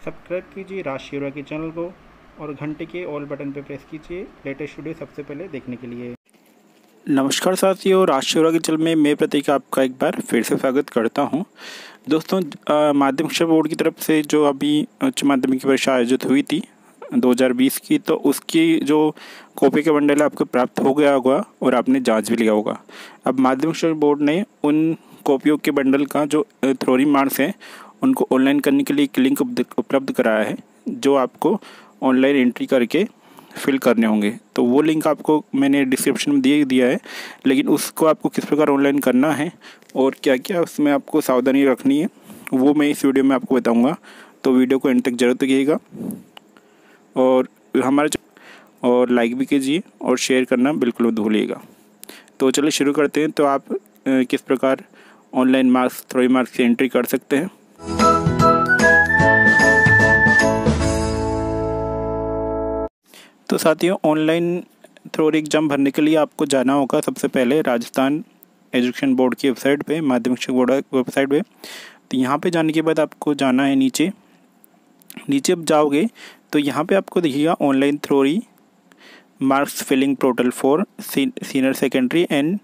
Subscribe कीजिए राज शिवरा के channel को और घंटे के ऑल बटन पर प्रेस कीजिए लेटेस्ट वीडियो सबसे पहले देखने के लिए। नमस्कार साथियों, राज शिवरा के चैनल में मैं प्रतीक आपका एक बार फिर से स्वागत करता हूं। दोस्तों, माध्यमिक शिक्षा बोर्ड की तरफ से जो अभी उच्च माध्यमिक परीक्षा आयोजित हुई थी 2020 की, तो उसकी जो कॉपी का बंडल आपको प्राप्त हो गया होगा और आपने जांच भी लिया होगा। अब माध्यमिक शिक्षा बोर्ड ने उन कॉपियों के बंडल का जो थ्योरी मार्क्स हैं उनको ऑनलाइन करने के लिए एक लिंक उपलब्ध कराया है, जो आपको ऑनलाइन एंट्री करके फिल करने होंगे। तो वो लिंक आपको मैंने डिस्क्रिप्शन में दिया है, लेकिन उसको आपको किस प्रकार ऑनलाइन करना है और क्या क्या उसमें आपको सावधानी रखनी है वो मैं इस वीडियो में आपको बताऊंगा। तो वीडियो को एंड तक जरूर देखिएगा और और लाइक भी कीजिए और शेयर करना बिल्कुल मत भूलिएगा। तो चलिए शुरू करते हैं। तो आप किस प्रकार ऑनलाइन मार्क्स थ्योरी मार्क्स की एंट्री कर सकते हैं। तो साथियों, ऑनलाइन थ्योरी एग्ज़ाम भरने के लिए आपको जाना होगा सबसे पहले राजस्थान एजुकेशन बोर्ड की वेबसाइट पे, माध्यमिक शिक्षा बोर्ड वेबसाइट पे। तो यहाँ पे जाने के बाद आपको जाना है नीचे अब जाओगे तो यहाँ पे आपको देखिएगा online theory marks filling portal for senior secondary and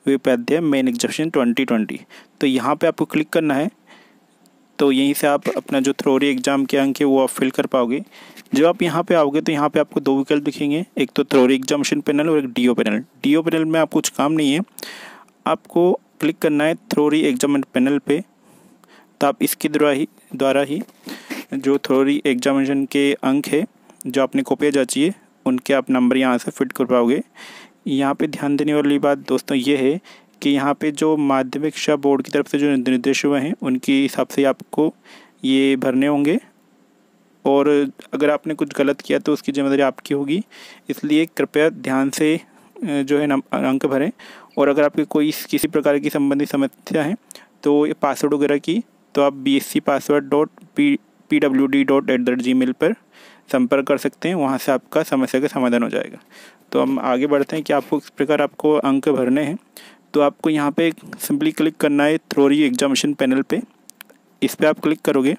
विद्यालय मेन एग्जामिनेशन 2020। तो यहाँ पे आपको क्लिक करना है। तो यहीं से आप अपना जो थ्योरी एग्ज़ाम के अंक है वो आप फिल कर पाओगे। जब आप यहाँ पे आओगे तो यहाँ पे आपको दो विकल्प दिखेंगे, एक तो थ्योरी एग्जामिनेशन पैनल और एक डीओ पैनल। डीओ पैनल में आपको कुछ काम नहीं है, आपको क्लिक करना है थ्योरी एग्जामिनेशन पैनल पे। तो आप इसके द्वारा ही जो थ्योरी एग्जामिनेशन के अंक है जो आपने कॉपियाँ जांची है उनके आप नंबर यहाँ से फिट कर पाओगे। यहाँ पे ध्यान देने वाली बात दोस्तों ये है कि यहाँ पे जो माध्यमिक शिक्षा बोर्ड की तरफ से जो निर्देश हुए हैं उनके हिसाब से आपको ये भरने होंगे, और अगर आपने कुछ गलत किया तो उसकी जिम्मेदारी आपकी होगी। इसलिए कृपया ध्यान से जो है अंक भरें। और अगर आपकी कोई किसी प्रकार की संबंधित समस्या है तो ये पासवर्ड वगैरह की तो आप bscpassword.pwd.@gmail पर संपर्क कर सकते हैं, वहाँ से आपका समस्या का समाधान हो जाएगा। तो हम आगे बढ़ते हैं कि आपको किस प्रकार आपको अंक भरने हैं। तो आपको यहाँ पे सिंपली क्लिक करना है थ्योरी एग्जामिनेशन पैनल पे। इस पे आप क्लिक करोगे,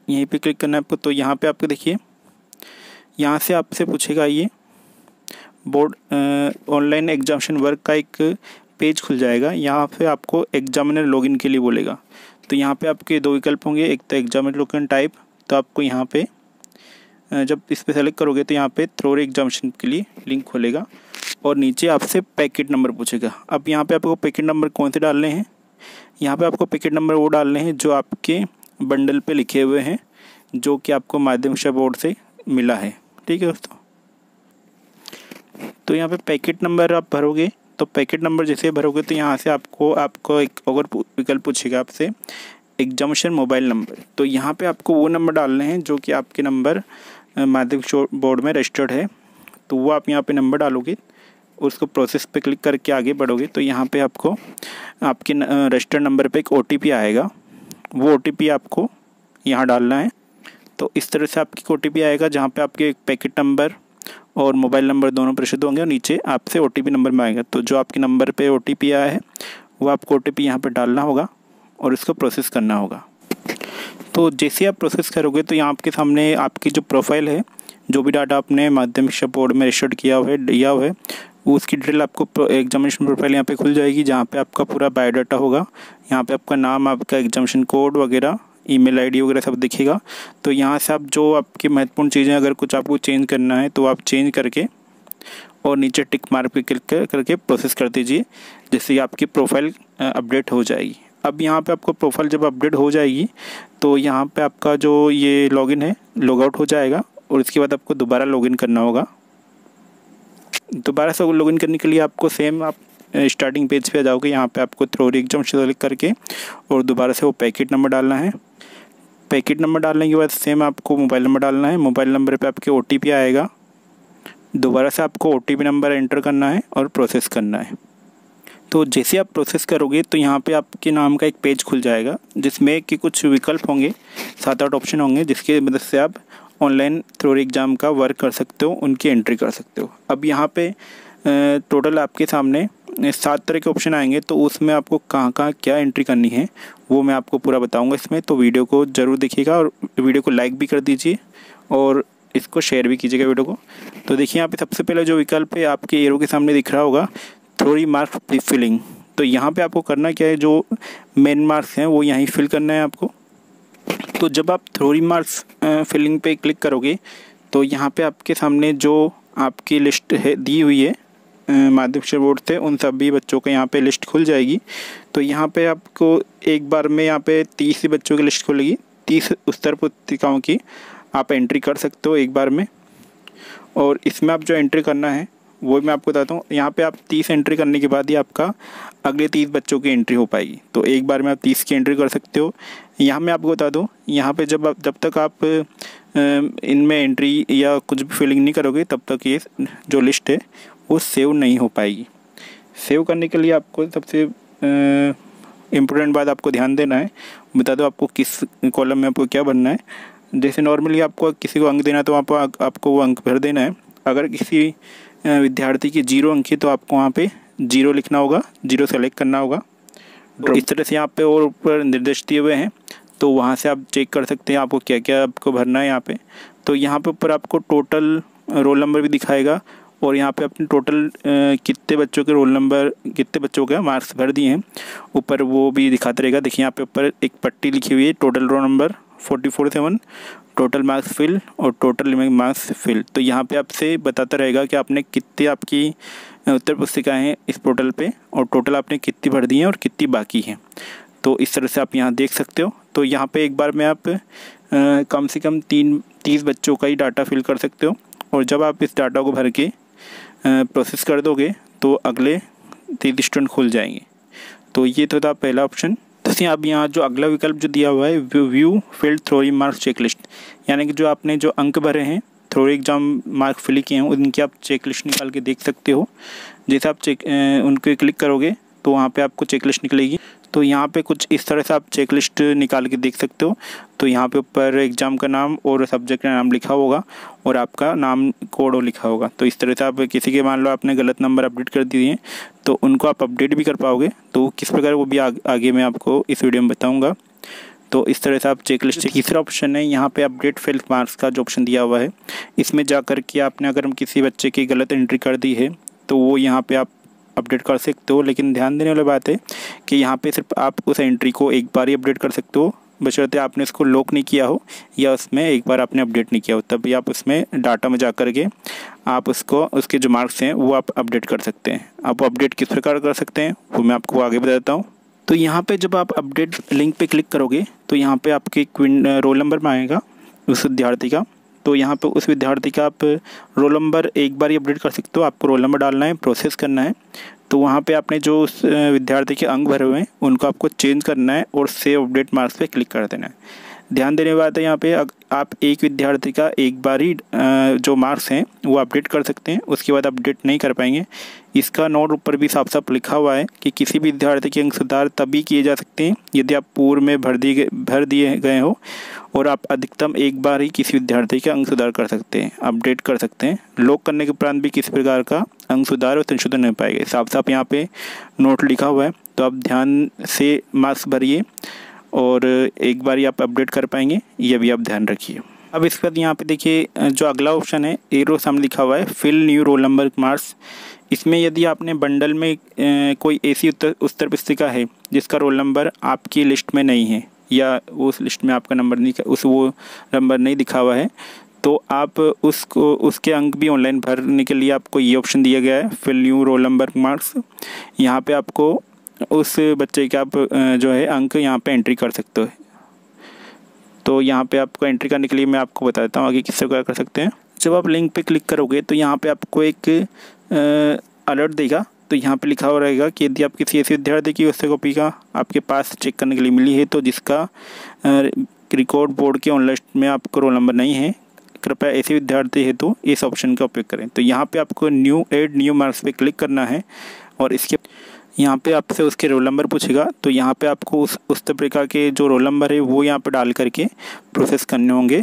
यहीं पे क्लिक करना है आपको। तो यहाँ पे आपको देखिए, यहाँ से आपसे पूछेगा ये बोर्ड ऑनलाइन एग्जामिनेशन वर्क का एक पेज खुल जाएगा। यहाँ पे आपको एग्जामिनर लॉगिन के लिए बोलेगा। तो यहाँ पे आपके दो विकल्प होंगे, एक तो एग्जामिनर लॉगिन टाइप। तो आपको यहाँ पे जब इस पर सेलेक्ट करोगे तो यहाँ पे थ्योरी एग्जामिनेशन के लिए लिंक खोलेगा और नीचे आपसे पैकेट नंबर पूछेगा। अब यहाँ पे आपको पैकेट नंबर कौन से डालने हैं, यहाँ पे आपको पैकेट नंबर वो डालने हैं जो आपके बंडल पे लिखे हुए हैं, जो कि आपको माध्यमिक शिक्षा बोर्ड से मिला है। ठीक है दोस्तों, तो यहाँ पे पैकेट नंबर आप भरोगे। तो पैकेट नंबर जैसे भरोगे तो यहाँ से आपको एक और विकल्प पूछेगा आपसे एग्जामिनेशन मोबाइल नंबर। तो यहाँ पे आपको वो नंबर डालने हैं जो कि आपके नंबर माध्यमिक बोर्ड में रजिस्टर्ड है। तो वो आप यहाँ पे नंबर डालोगे, उसको प्रोसेस पे क्लिक करके आगे बढ़ोगे तो यहाँ पे आपको आपके रजिस्टर्ड नंबर पे एक OTP आएगा। वो OTP आपको यहाँ डालना है। तो इस तरह से आपकी OTP आएगा जहाँ पे आपके पैकेट नंबर और मोबाइल नंबर दोनों प्रदर्शित होंगे और नीचे आपसे OTP नंबर में आएगा। तो जो आपके नंबर पे OTP आया है वो आपको OTP यहाँ पे डालना होगा और इसको प्रोसेस करना होगा। तो जैसे आप प्रोसेस करोगे तो यहाँ आपके सामने आपकी जो प्रोफाइल है, जो भी डाटा आपने माध्यमिक शिक्षा बोर्ड में रजिस्टर्ड किया हुआ है वो उसकी डिटेल आपको एग्जामिनेशन प्रोफाइल यहाँ पे खुल जाएगी, जहाँ पे आपका पूरा बायोडाटा होगा। यहाँ पे आपका नाम, आपका एग्जामिनेशन कोड वगैरह, ईमेल आईडी वगैरह सब दिखेगा। तो यहाँ से आप जो आपकी महत्वपूर्ण चीज़ें अगर कुछ आपको चेंज करना है तो आप चेंज करके और नीचे टिक मार्क पे क्लिक करके प्रोसेस कर दीजिए, जिससे आपकी प्रोफाइल अपडेट हो जाएगी। अब यहाँ पे आपको प्रोफाइल जब अपडेट हो जाएगी तो यहाँ पे आपका जो ये लॉगिन है लॉगआउट हो जाएगा और इसके बाद आपको दोबारा लॉगिन करना होगा। दोबारा से लॉगिन करने के लिए आपको सेम आप स्टार्टिंग पेज पे आ जाओगे। यहाँ पे आपको थ्योरी एग्जाम सेलेक्ट करके और दोबारा से वो पैकेट नंबर डालना है। पैकेट नंबर डालने के बाद सेम आपको मोबाइल नंबर डालना है। मोबाइल नंबर पे आपके OTP आएगा। दोबारा से आपको OTP नंबर एंटर करना है और प्रोसेस करना है। तो जैसे आप प्रोसेस करोगे तो यहाँ पे आपके नाम का एक पेज खुल जाएगा जिसमें कि कुछ विकल्प होंगे, 7-8 ऑप्शन होंगे, जिसकी मदद से आप ऑनलाइन थ्योरी एग्ज़ाम का वर्क कर सकते हो, उनकी एंट्री कर सकते हो। अब यहाँ पे टोटल आपके सामने 7 तरह के ऑप्शन आएंगे, तो उसमें आपको कहाँ क्या एंट्री करनी है वो मैं आपको पूरा बताऊंगा इसमें। तो वीडियो को ज़रूर देखिएगा और वीडियो को लाइक भी कर दीजिए और इसको शेयर भी कीजिएगा वीडियो को। तो देखिए यहाँ पे सबसे पहले जो विकल्प है आपके एरो के सामने दिख रहा होगा, थ्योरी मार्क्स फिलिंग। तो यहाँ पे आपको करना क्या है, जो मेन मार्क्स हैं वो यहीं फिल करना है आपको। तो जब आप थ्योरी मार्क्स फिलिंग पे क्लिक करोगे तो यहाँ पे आपके सामने जो आपकी लिस्ट है दी हुई है माध्यमिक शिक्षा बोर्ड से, उन सभी बच्चों का यहाँ पे लिस्ट खुल जाएगी। तो यहाँ पे आपको एक बार में यहाँ पे 30 बच्चों की लिस्ट खुलेगी। 30 उत्तर पुस्तिकाओं की आप एंट्री कर सकते हो एक बार में। और इसमें आप जो एंट्री करना है वो मैं आपको बताता हूँ। यहाँ पे आप 30 एंट्री करने के बाद ही आपका अगले 30 बच्चों की एंट्री हो पाएगी। तो एक बार में आप 30 की एंट्री कर सकते हो। यहाँ मैं आपको बता दूँ, यहाँ पे जब तक आप इनमें एंट्री या कुछ भी फिलिंग नहीं करोगे तब तक ये जो लिस्ट है वो सेव नहीं हो पाएगी। सेव करने के लिए आपको सबसे इम्पोर्टेंट बात आपको ध्यान देना है। बता दो आपको किस कॉलम में आपको क्या भरना है। जैसे नॉर्मली आपको किसी को अंक देना है तो आपको वो अंक भर देना है। अगर किसी विद्यार्थी की 0 अंक है तो आपको वहाँ पे 0 लिखना होगा, 0 सेलेक्ट करना होगा। तो इस तरह से यहाँ पे और ऊपर निर्देश दिए हुए हैं, तो वहाँ से आप चेक कर सकते हैं आपको क्या क्या आपको भरना है यहाँ पे। तो यहाँ पे ऊपर आपको टोटल रोल नंबर भी दिखाएगा और यहाँ पे अपने टोटल कितने बच्चों के रोल नंबर, कितने बच्चों के मार्क्स भर दिए हैं ऊपर वो भी दिखाते रहेगा। देखिए यहाँ पे ऊपर एक पट्टी लिखी हुई है, total roll number 44/7, total marks fill और टोटल मार्क्स फिल। तो यहाँ पे आपसे बताता रहेगा कि आपने कितने आपकी उत्तर पुस्तिकाएँ हैं इस पोर्टल पे और टोटल आपने कितनी भर दी हैं और कितनी बाकी हैं। तो इस तरह से आप यहाँ देख सकते हो। तो यहाँ पे एक बार में आप कम से कम 30 बच्चों का ही डाटा फिल कर सकते हो। और जब आप इस डाटा को भर के प्रोसेस कर दोगे तो अगले 30 स्टूडेंट खुल जाएंगे। तो ये तो था पहला ऑप्शन। तो अब यहाँ जो अगला विकल्प जो दिया हुआ है, view field theory marks checklist, यानी कि जो आपने जो अंक भरे हैं थ्योरी एग्जाम मार्क फिल किए हैं उनकी आप चेक लिस्ट निकाल के देख सकते हो। जैसे आप उनके क्लिक करोगे तो वहाँ पे आपको चेक लिस्ट निकलेगी। तो यहाँ पे कुछ इस तरह से आप चेक लिस्ट निकाल के देख सकते हो। तो यहाँ पे ऊपर एग्ज़ाम का नाम और सब्जेक्ट का नाम लिखा होगा और आपका नाम कोड लिखा होगा। तो इस तरह से आप किसी के मान लो आपने गलत नंबर अपडेट कर दिए हैं तो उनको आप अपडेट भी कर पाओगे। तो किस प्रकार वो भी आगे मैं आपको इस वीडियो में बताऊँगा। तो इस तरह से आप चेक लिस्ट। तीसरा ऑप्शन है यहाँ पे अपडेट फेल मार्क्स का जो ऑप्शन दिया हुआ है, इसमें जा कर के आपने अगर हम किसी बच्चे की गलत एंट्री कर दी है तो वो यहाँ पे आप अपडेट कर सकते हो। लेकिन ध्यान देने वाली बात है कि यहाँ पे सिर्फ आप उस एंट्री को एक बार ही अपडेट कर सकते हो, बशर्ते आपने इसको लॉक नहीं किया हो या उसमें एक बार आपने अपडेट नहीं किया हो, तभी आप उसमें डाटा में जा कर के आप उसके जो मार्क्स हैं वो आप अपडेट कर सकते हैं। आप अपडेट किस प्रकार कर सकते हैं वो मैं आपको आगे बताता हूँ। तो यहाँ पे जब आप अपडेट लिंक पे क्लिक करोगे तो यहाँ पे आपके रोल नंबर में आएगा उस विद्यार्थी का। तो यहाँ पे उस विद्यार्थी का आप रोल नंबर एक बार ही अपडेट कर सकते हो। आपको रोल नंबर डालना है, प्रोसेस करना है। तो वहाँ पे आपने जो उस विद्यार्थी के अंक भरे हुए हैं उनको आपको चेंज करना है और सेव अपडेट मार्क्स पे क्लिक कर देना है। ध्यान देने वाली बात है यहाँ पे आप एक विद्यार्थी का एक बार ही जो मार्क्स हैं वो अपडेट कर सकते हैं, उसके बाद अपडेट नहीं कर पाएंगे। इसका नोट ऊपर भी साफ साफ लिखा हुआ है कि किसी भी विद्यार्थी के अंक सुधार तभी किए जा सकते हैं यदि आप पूर्व में भर दिए गए हो और आप अधिकतम एक बार ही किसी विद्यार्थी के अंक सुधार कर सकते हैं, अपडेट कर सकते हैं। लॉक करने के उपरांत भी किसी प्रकार का अंक सुधार और संशोधन नहीं पाएंगे। साफ साफ यहाँ पे नोट लिखा हुआ है। तो आप ध्यान से मार्क्स भरिए और एक बार ही आप अपडेट कर पाएंगे, ये भी आप ध्यान रखिए। अब इसके बाद यहाँ पे देखिए जो अगला ऑप्शन है एरो सामने लिखा हुआ है fill new roll number marks. इसमें यदि आपने बंडल में कोई ऐसी उत्तर पुस्तिका है जिसका रोल नंबर आपकी लिस्ट में नहीं है या उस लिस्ट में आपका नंबर नहीं, वो नंबर नहीं दिखा हुआ है, तो आप उसके अंक भी ऑनलाइन भरने के लिए आपको ये ऑप्शन दिया गया है fill new roll number marks. यहाँ पे आपको उस बच्चे के आप जो है अंक यहाँ पे एंट्री कर सकते हो। तो यहाँ पे आपको एंट्री करने के लिए मैं आपको बता देता हूँ आगे किस प्रकार कर सकते हैं। जब आप लिंक पे क्लिक करोगे तो यहाँ पे आपको एक अलर्ट देगा। तो यहाँ पे लिखा हुआ रहेगा कि यदि आप किसी ऐसे विद्यार्थी की उससे कॉपी का आपके पास चेक करने के लिए मिली है तो जिसका रिकॉर्ड बोर्ड के ऑन लिस्ट में आपको रोल नंबर नहीं है, कृपया ऐसे विद्यार्थी है तो इस ऑप्शन का उपयोग करें। तो यहाँ पे आपको ऐड न्यू मार्क्स पे क्लिक करना है और इसके यहाँ पे आपसे उसके रोल नंबर पूछेगा। तो यहाँ पे आपको उस प्रकार के जो रोल नंबर है वो यहाँ पे डाल करके प्रोसेस करने होंगे।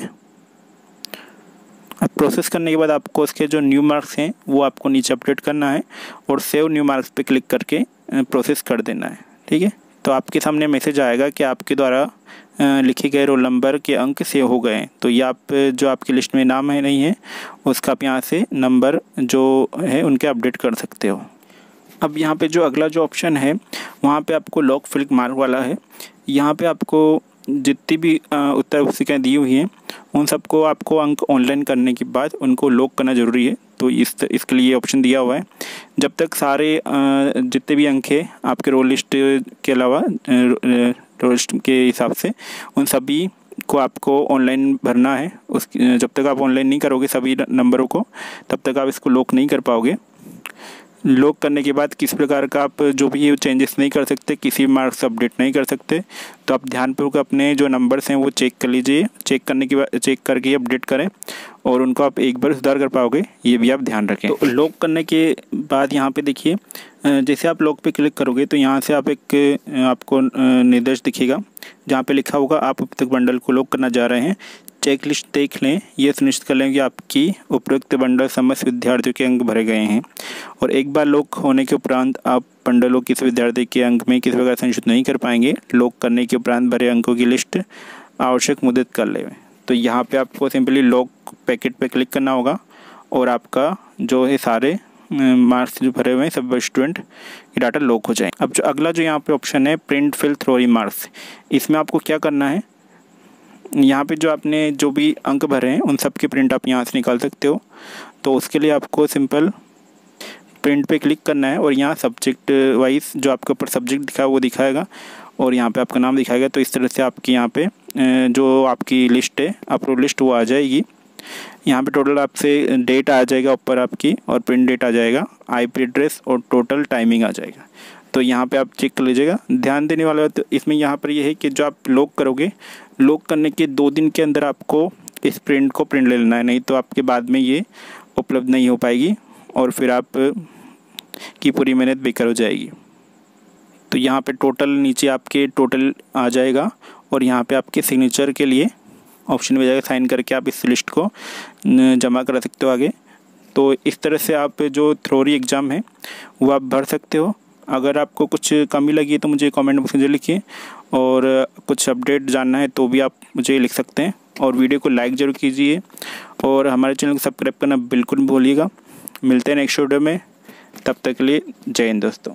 अब प्रोसेस करने के बाद आपको उसके जो न्यू मार्क्स हैं वो आपको नीचे अपडेट करना है और सेव न्यू मार्क्स पे क्लिक करके प्रोसेस कर देना है। ठीक है, तो आपके सामने मैसेज आएगा कि आपके द्वारा लिखे गए रोल नंबर के अंक सेव हो गए हैं। तो ये आप जो आपकी लिस्ट में नाम है नहीं है उसका आप यहाँ से नंबर जो है उनके अपडेट कर सकते हो। अब यहाँ पे जो अगला जो ऑप्शन है वहाँ पे आपको लॉक फिल मार्क वाला है। यहाँ पे आपको जितनी भी उत्तर पुस्तिकाएँ दी हुई हैं उन सबको आपको अंक ऑनलाइन करने के बाद उनको लॉक करना ज़रूरी है। तो इसके लिए ऑप्शन दिया हुआ है। जब तक सारे जितने भी अंक है आपके रोल लिस्ट के अलावा रोल लिस्ट के हिसाब से उन सभी को आपको ऑनलाइन भरना है। जब तक आप ऑनलाइन नहीं करोगे सभी नंबरों को तब तक आप इसको लॉक नहीं कर पाओगे। लॉक करने के बाद किसी प्रकार का आप जो भी चेंजेस नहीं कर सकते, किसी भी मार्क्स अपडेट नहीं कर सकते। तो आप ध्यानपूर्वक अपने जो नंबर्स हैं वो चेक कर लीजिए। चेक करने के बाद चेक करके अपडेट करें और उनको आप एक बार सुधार कर पाओगे, ये भी आप ध्यान रखें। तो लॉक करने के बाद यहाँ पे देखिए जैसे आप लॉक पे क्लिक करोगे तो यहाँ से आप आपको निर्देश दिखेगा जहाँ पे लिखा होगा आप अब तक बंडल को लॉक करना जा रहे हैं। चेक लिस्ट देख लें, ये सुनिश्चित कर लें कि आपकी उपयुक्त बंडल समस्त विद्यार्थियों के अंक भरे गए हैं। और एक बार लॉक होने के उपरांत आप बंडलों किसी विद्यार्थी के अंक में किसी प्रकार संशोधित नहीं कर पाएंगे। लॉक करने के उपरांत भरे अंकों की लिस्ट आवश्यक मुद्रित कर लें। तो यहाँ पे आपको सिंपली लॉक पैकेट पे क्लिक करना होगा और आपका जो है सारे मार्क्स जो भरे हुए हैं सब स्टूडेंट के डाटा लॉक हो जाए। अब जो अगला जो यहाँ पे ऑप्शन है प्रिंट फिल थ्योरी मार्क्स, इसमें आपको क्या करना है, यहाँ पे जो आपने जो भी अंक भरे हैं उन सब के प्रिंट आप यहाँ से निकाल सकते हो। तो उसके लिए आपको सिंपल प्रिंट पे क्लिक करना है और यहाँ सब्जेक्ट वाइज जो आपके ऊपर सब्जेक्ट दिखा है वो दिखाएगा और यहाँ पे आपका नाम दिखाएगा। तो इस तरह से आपकी यहाँ पे जो आपकी लिस्ट है अप्रूव लिस्ट वो आ जाएगी। यहाँ पे टोटल आपसे डेट आ जाएगा ऊपर आपकी और प्रिंट डेट आ जाएगा, IP एड्रेस और टोटल टाइमिंग आ जाएगा। तो यहाँ पे आप चेक कर लीजिएगा। ध्यान देने वाला तो इसमें यहाँ पर ये है कि जो आप लॉक करोगे, लॉक करने के 2 दिन के अंदर आपको इस प्रिंट को प्रिंट ले लेना है, नहीं तो आपके बाद में ये उपलब्ध नहीं हो पाएगी और फिर आप की पूरी मेहनत बेकार हो जाएगी। तो यहाँ पे टोटल नीचे आपके टोटल आ जाएगा और यहाँ पे आपके सिग्नेचर के लिए ऑप्शन में जाएगा, साइन करके आप इस लिस्ट को जमा करा सकते हो आगे। तो इस तरह से आप जो थ्योरी एग्ज़ाम है वो आप भर सकते हो। अगर आपको कुछ कमी लगी तो मुझे कमेंट बॉक्स में लिखिए और कुछ अपडेट जानना है तो भी आप मुझे लिख सकते हैं। और वीडियो को लाइक ज़रूर कीजिए और हमारे चैनल को सब्सक्राइब करना बिल्कुल नहीं भूलिएगा। मिलते हैं नेक्स्ट वीडियो में, तब तक के लिए जय हिंद दोस्तों।